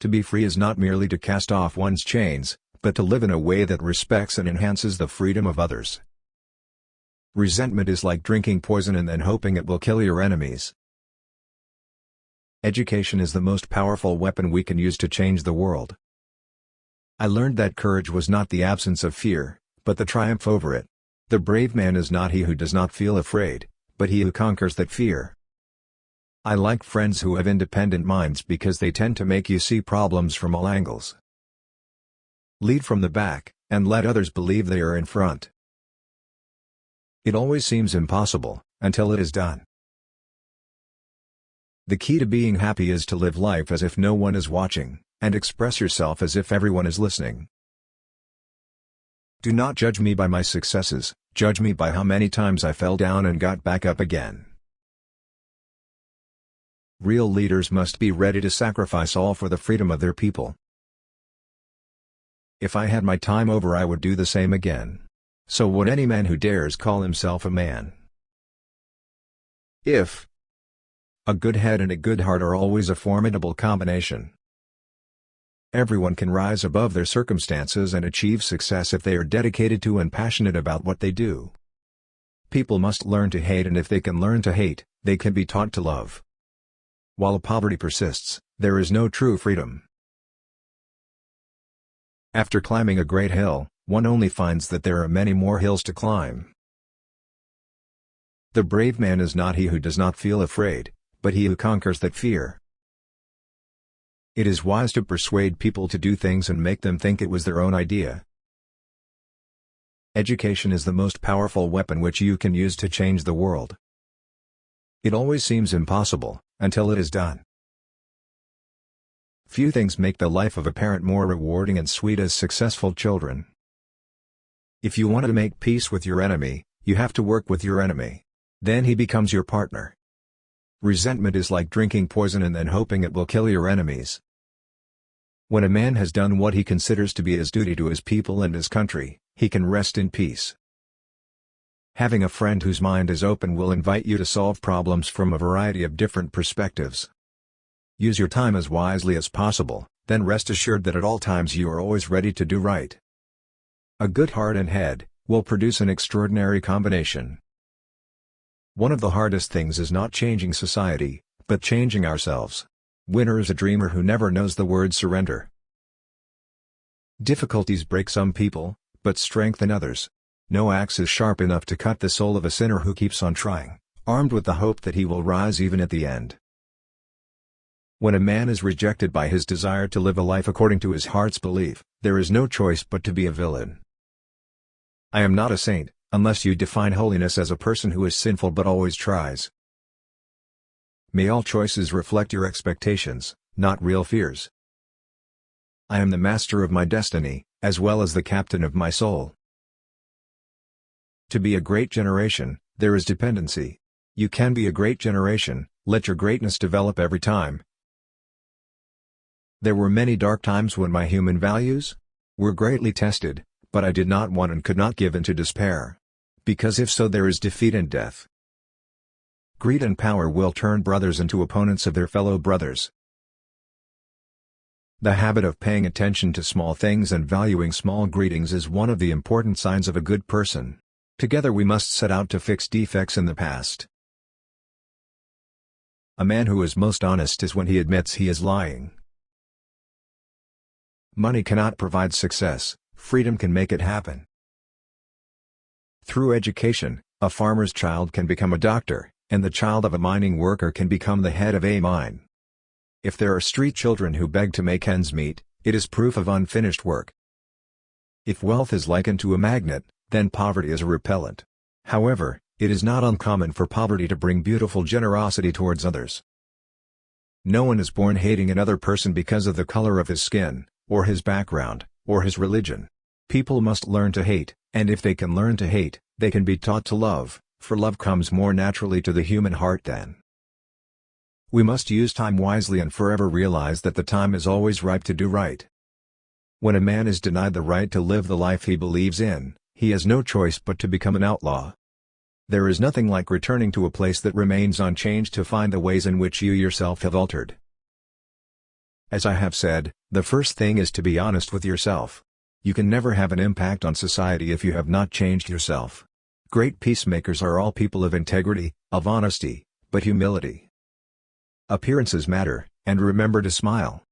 To be free is not merely to cast off one's chains, but to live in a way that respects and enhances the freedom of others. Resentment is like drinking poison and then hoping it will kill your enemies. Education is the most powerful weapon we can use to change the world. I learned that courage was not the absence of fear, but the triumph over it. The brave man is not he who does not feel afraid, but he who conquers that fear. I like friends who have independent minds because they tend to make you see problems from all angles. Lead from the back, and let others believe they are in front. It always seems impossible, until it is done. The key to being happy is to live life as if no one is watching, and express yourself as if everyone is listening. Do not judge me by my successes, judge me by how many times I fell down and got back up again. Real leaders must be ready to sacrifice all for the freedom of their people. If I had my time over I would do the same again. So would any man who dares call himself a man. If a good head and a good heart are always a formidable combination. Everyone can rise above their circumstances and achieve success if they are dedicated to and passionate about what they do. People must learn to hate, and if they can learn to hate, they can be taught to love. While poverty persists, there is no true freedom. After climbing a great hill, one only finds that there are many more hills to climb. The brave man is not he who does not feel afraid, but he who conquers that fear. It is wise to persuade people to do things and make them think it was their own idea. Education is the most powerful weapon which you can use to change the world. It always seems impossible, until it is done. Few things make the life of a parent more rewarding and sweet as successful children. If you want to make peace with your enemy, you have to work with your enemy. Then he becomes your partner. Resentment is like drinking poison and then hoping it will kill your enemies. When a man has done what he considers to be his duty to his people and his country, he can rest in peace. Having a friend whose mind is open will invite you to solve problems from a variety of different perspectives. Use your time as wisely as possible, then rest assured that at all times you are always ready to do right. A good heart and head will produce an extraordinary combination. One of the hardest things is not changing society, but changing ourselves. Winner is a dreamer who never knows the word surrender. Difficulties break some people, but strengthen others. No axe is sharp enough to cut the soul of a sinner who keeps on trying, armed with the hope that he will rise even at the end. When a man is rejected by his desire to live a life according to his heart's belief, there is no choice but to be a villain. I am not a saint, unless you define holiness as a person who is sinful but always tries. May all choices reflect your expectations, not real fears. I am the master of my destiny, as well as the captain of my soul. To be a great generation, there is dependency. You can be a great generation, let your greatness develop every time. There were many dark times when my human values were greatly tested, but I did not want and could not give in to despair. Because if so, there is defeat and death. Greed and power will turn brothers into opponents of their fellow brothers. The habit of paying attention to small things and valuing small greetings is one of the important signs of a good person. Together we must set out to fix defects in the past. A man who is most honest is when he admits he is lying. Money cannot provide success, freedom can make it happen. Through education, a farmer's child can become a doctor, and the child of a mining worker can become the head of a mine. If there are street children who beg to make ends meet, it is proof of unfinished work. If wealth is likened to a magnet, then poverty is a repellent. However, it is not uncommon for poverty to bring beautiful generosity towards others. No one is born hating another person because of the color of his skin, or his background, or his religion. People must learn to hate, and if they can learn to hate, they can be taught to love, for love comes more naturally to the human heart than. We must use time wisely and forever realize that the time is always ripe to do right. When a man is denied the right to live the life he believes in, he has no choice but to become an outlaw. There is nothing like returning to a place that remains unchanged to find the ways in which you yourself have altered. As I have said, the first thing is to be honest with yourself. You can never have an impact on society if you have not changed yourself. Great peacemakers are all people of integrity, of honesty, but humility. Appearances matter, and remember to smile.